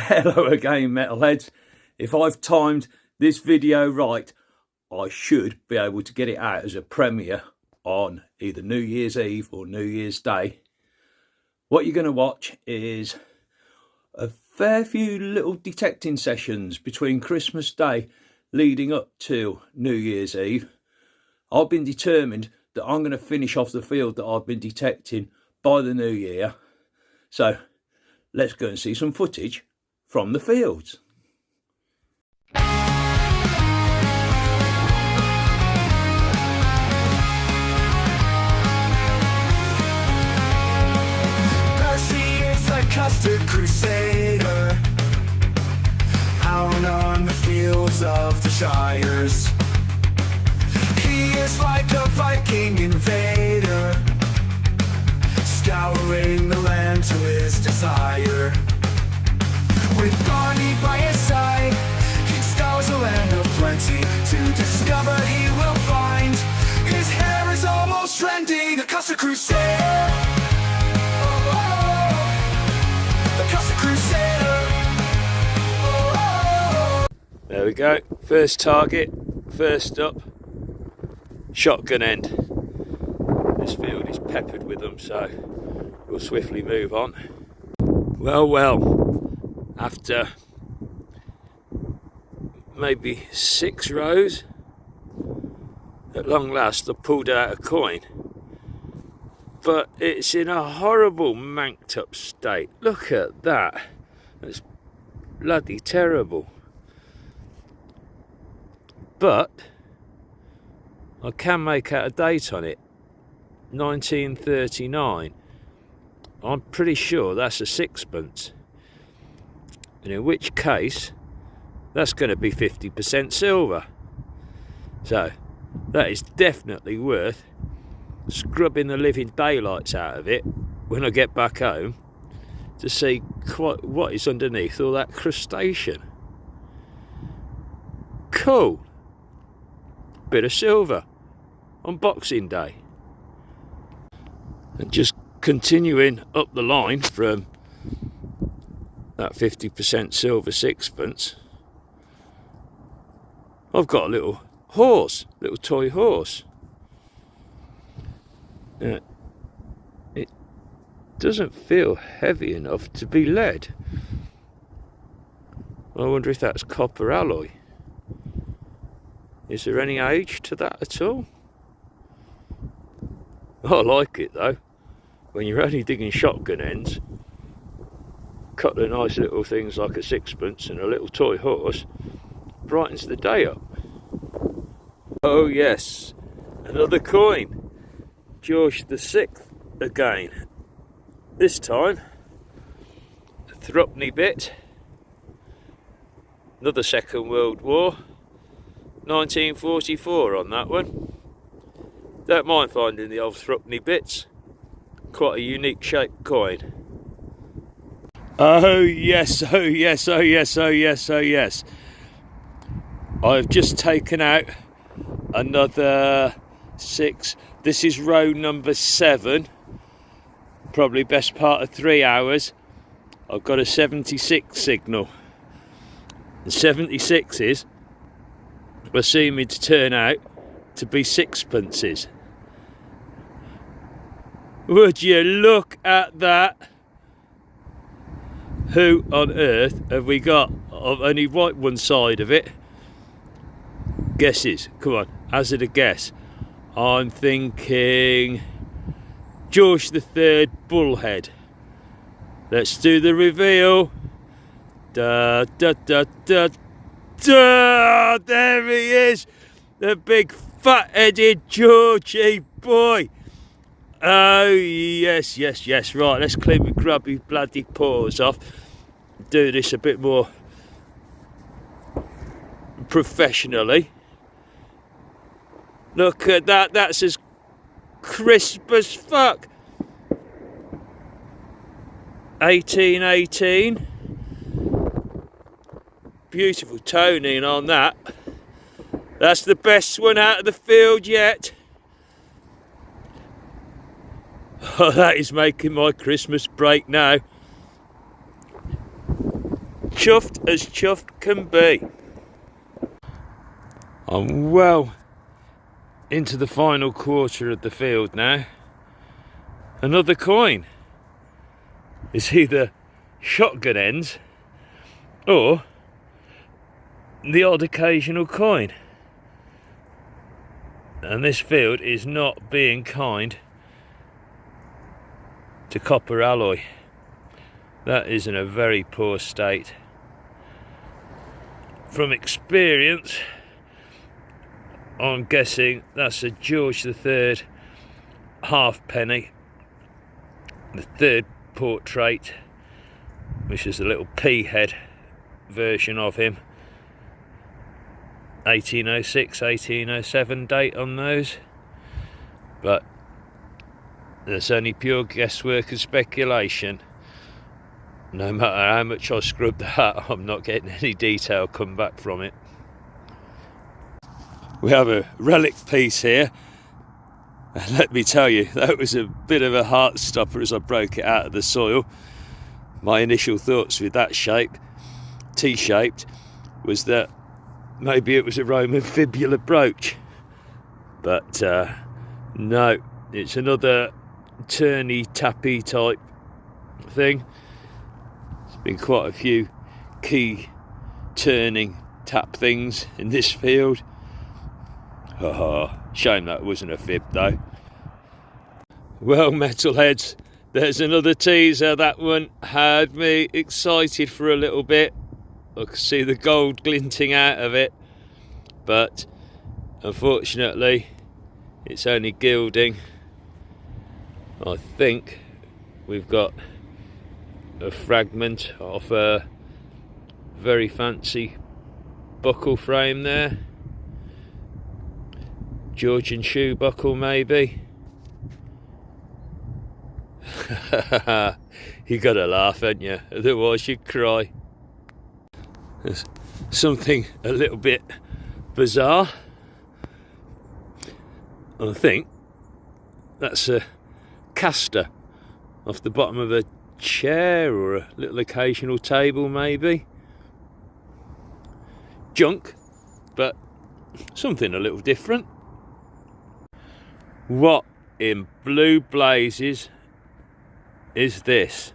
Hello again, metalheads. If I've timed this video right, I should be able to get it out as a premiere on either New Year's Eve or New Year's Day. What you're going to watch is a fair few little detecting sessions between Christmas Day leading up to New Year's Eve. I've been determined that I'm going to finish off the field that I've been detecting by the new year. So let's go and see some footage from the fields. Custard crusader out on the fields of the Shires. He is like a Viking invader, scouring the land to his desire. With Barney by his side, he scours a land of plenty. To discover he will find his hair is almost trendy. The Custard Crusader, There we go, first target, first up, shotgun end. This field is peppered with them, so we'll swiftly move on. Well, after maybe 6 rows, at long last I pulled out a coin, but it's in a horrible manked up state. Look at that, that's bloody terrible. But I can make out a date on it, 1939. I'm pretty sure that's a sixpence, and in which case that's going to be 50% silver. So that is definitely worth scrubbing the living daylights out of it when I get back home to see what is underneath all that crustacean. Cool. Bit of silver on Boxing Day. And just continuing up the line from that 50% silver sixpence, I've got a little horse, little toy horse. It doesn't feel heavy enough to be lead. I wonder if that's copper alloy. Is there any age to that at all? I like it though. When you're only digging shotgun ends, a couple of nice little things like a sixpence and a little toy horse brightens the day up. Oh yes, another coin. George VI again. This time, a threepenny bit. Another Second World War. 1944 on that one. Don't mind finding the old threepenny bits. Quite a unique shaped coin. Oh yes, oh yes, oh yes, oh yes, oh yes. I've just taken out another 6. This is row number 7. Probably best part of 3 hours. I've got a 76 signal. And 76s are seeming to turn out to be sixpences. Would you look at that? Who on earth have we got? I've only wiped one side of it. Guesses, come on, hazard a guess. I'm thinking George III bullhead. Let's do the reveal. Da da da da da! There he is, the big fat-headed Georgie boy. Oh yes, yes, yes. Right, let's clean my grubby bloody paws off. Do this a bit more professionally. Look at that. That's as crisp as fuck. 1818. Beautiful toning on that. That's the best one out of the field yet. Oh, that is making my Christmas break now. chuffed as chuffed can be. I'm well into the final quarter of the field now. Another coin. It's either shotgun ends or the odd occasional coin. And this field is not being kind to copper alloy. That is in a very poor state. From experience, I'm guessing that's a George III halfpenny, the third portrait, which is a little P-head version of him. 1806, 1807 date on those, but there's only pure guesswork and speculation. No matter how much I scrub that, I'm not getting any detail come back from it. We have a relic piece here, and let me tell you, that was a bit of a heart stopper as I broke it out of the soil. My initial thoughts with that shape, T-shaped, was that maybe it was a Roman fibula brooch, but no, it's another turny tappy type thing. There's been quite a few key turning tap things in this field. Shame that wasn't a fib though. Well, metalheads, there's another teaser. That one had me excited for a little bit. I could see the gold glinting out of it, but unfortunately it's only gilding. I think we've got a fragment of a very fancy buckle frame there. Georgian shoe buckle maybe. You gotta laugh, haven't you? Otherwise you'd cry. There's something a little bit bizarre. I think that's a caster off the bottom of a chair or a little occasional table maybe. Junk, but something a little different. What in blue blazes is this?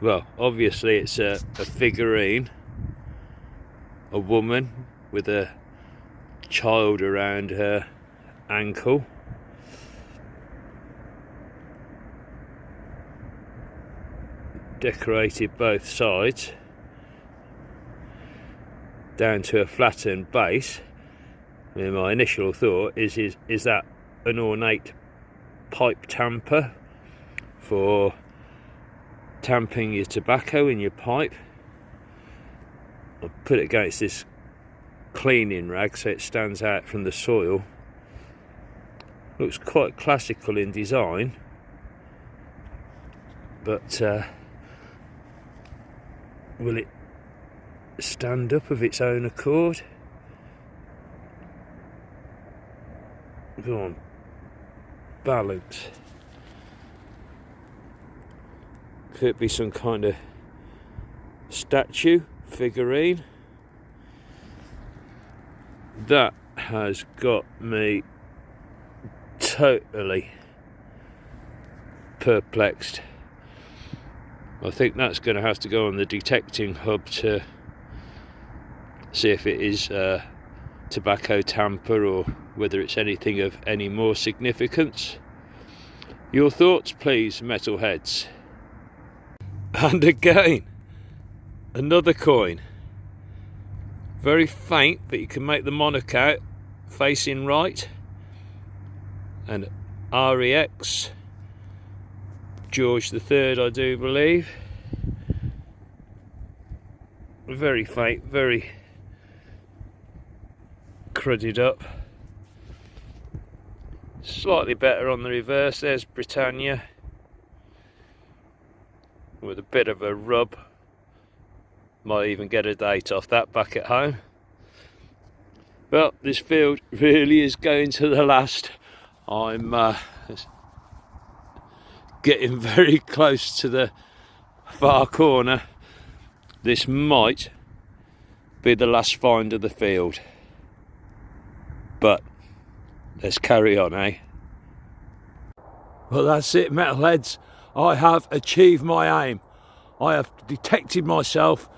Well, obviously it's a figurine, a woman with a child around her ankle. Decorated both sides down to a flattened base. And my initial thought is that an ornate pipe tamper for tamping your tobacco in your pipe? I'll put it against this cleaning rag so it stands out from the soil. Looks quite classical in design, but will it stand up of its own accord? Go on, balance. Could it be some kind of statue, figurine? That has got me totally perplexed. I think that's going to have to go on the detecting hub to see if it is tobacco tamper or whether it's anything of any more significance. Your thoughts please, metalheads. And again, another coin. Very faint, but you can make the monarch out facing right. And REX, George III, I do believe. Very faint, very crudded up. Slightly better on the reverse. There's Britannia with a bit of a rub. Might even get a date off that back at home. Well, this field really is going to the last. I'm getting very close to the far corner. This might be the last find of the field, but let's carry on, eh? Well, that's it, metalheads. I have achieved my aim. I have detected myself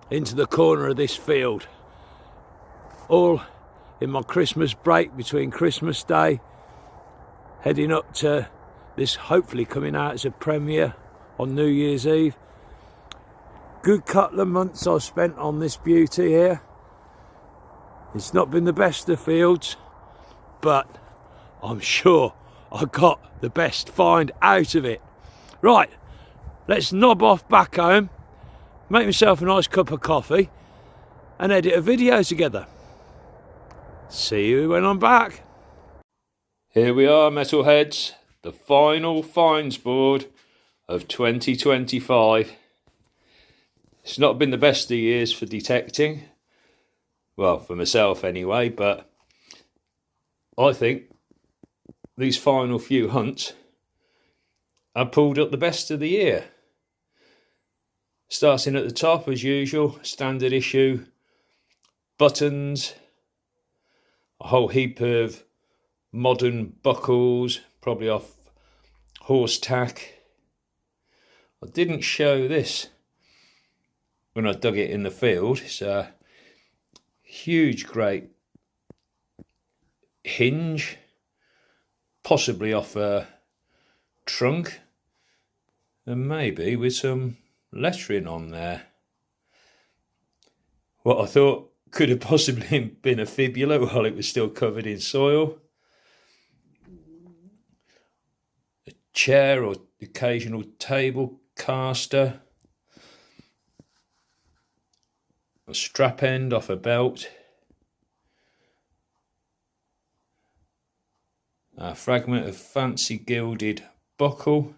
into the corner of this field, all in my Christmas break between Christmas Day, heading up to this, hopefully coming out as a premiere on New Year's Eve. Good couple of months I've spent on this beauty here. It's not been the best of fields, but I'm sure I got the best find out of it. Right, let's knob off back home, make myself a nice cup of coffee and edit a video together. See you when I'm back. Here we are, metalheads, the final finds board of 2025. It's not been the best of years for detecting, well, for myself anyway, but I think these final few hunts I pulled up the best of the year. Starting at the top as usual, standard issue, buttons, a whole heap of modern buckles, probably off horse tack. I didn't show this when I dug it in the field. It's a huge, great hinge, possibly off a trunk, and maybe with some lettering on there. What I thought could have possibly been a fibula while it was still covered in soil. A chair or occasional table caster. A strap end off a belt. A fragment of fancy gilded buckle.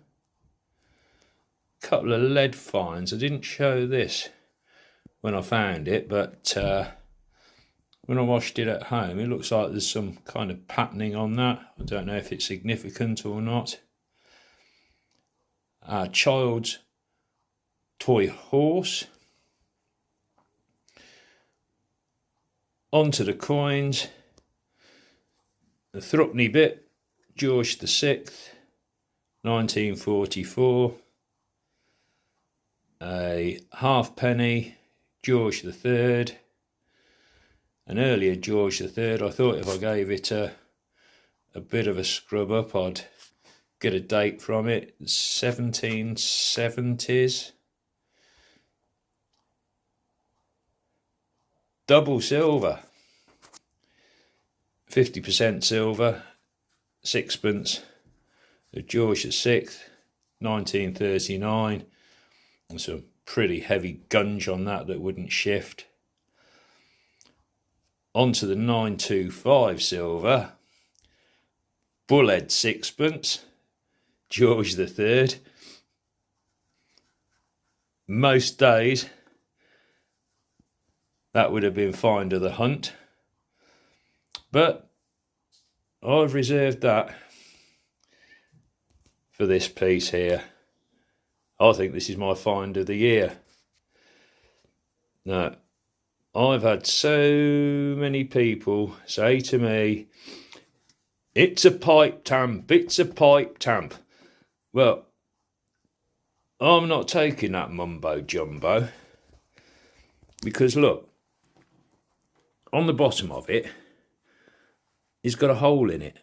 Couple of lead finds. I didn't show this when I found it, but when I washed it at home, it looks like there's some kind of patterning on that. I don't know if it's significant or not. A child's toy horse. Onto the coins. The threepenny bit, George the 6th, 1944. A halfpenny, George the 3rd. An earlier George the 3rd. I thought if I gave it a bit of a scrub up, I'd get a date from it. 1770s. Double silver. 50% silver. Sixpence of George the 6th, 1939. And some pretty heavy gunge on that wouldn't shift. Onto the 925 silver. Bullhead sixpence, George the 3rd. Most days that would have been find of the hunt, but I've reserved that for this piece here. I think this is my find of the year. Now, I've had so many people say to me, it's a pipe tamp, it's a pipe tamp. Well, I'm not taking that mumbo jumbo, because look, on the bottom of it, it's got a hole in it,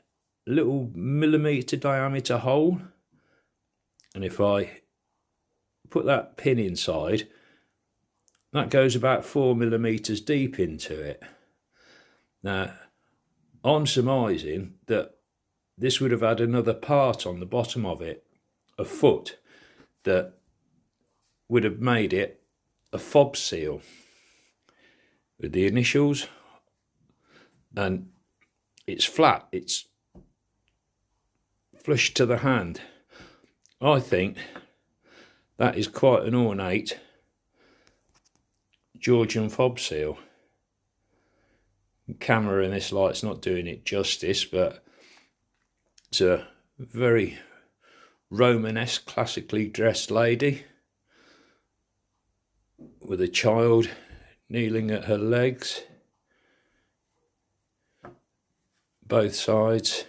a little millimetre diameter hole, and if I put that pin inside, that goes about 4 millimetres deep into it. Now, I'm surmising that this would have had another part on the bottom of it, a foot, that would have made it a fob seal with the initials, and it's flat, it's flush to the hand. I think that is quite an ornate Georgian fob seal. The camera in this light's not doing it justice, but it's a very Romanesque, classically dressed lady. with a child kneeling at her legs, both sides.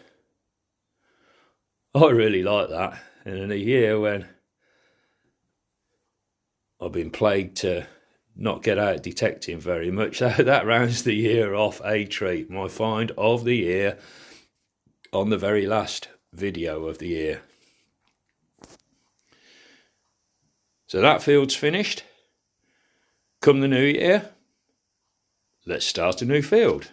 I really like that. And in a year when I've been plagued to not get out detecting very much, that rounds the year off a treat. My find of the year on the very last video of the year. So that field's finished. Come the new year, let's start a new field.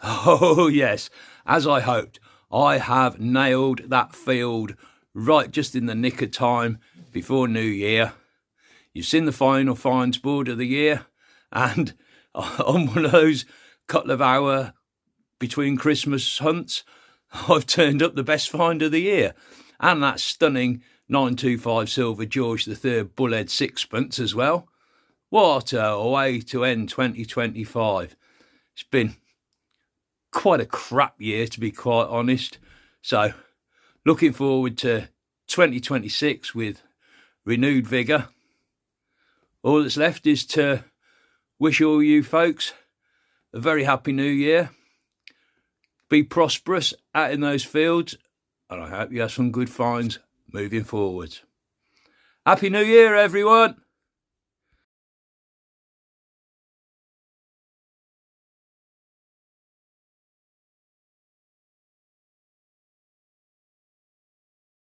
Oh yes, as I hoped, I have nailed that field right just in the nick of time before New Year. You've seen the final finds board of the year, and on one of those couple of hour between Christmas hunts, I've turned up the best find of the year, and that stunning 925 Silver George III Bullhead Sixpence as well. What a way to end 2025. It's been quite a crap year, to be quite honest. So looking forward to 2026 with renewed vigour. All that's left is to wish all you folks a very happy new year. Be prosperous out in those fields, and I hope you have some good finds moving forward. Happy New Year, everyone!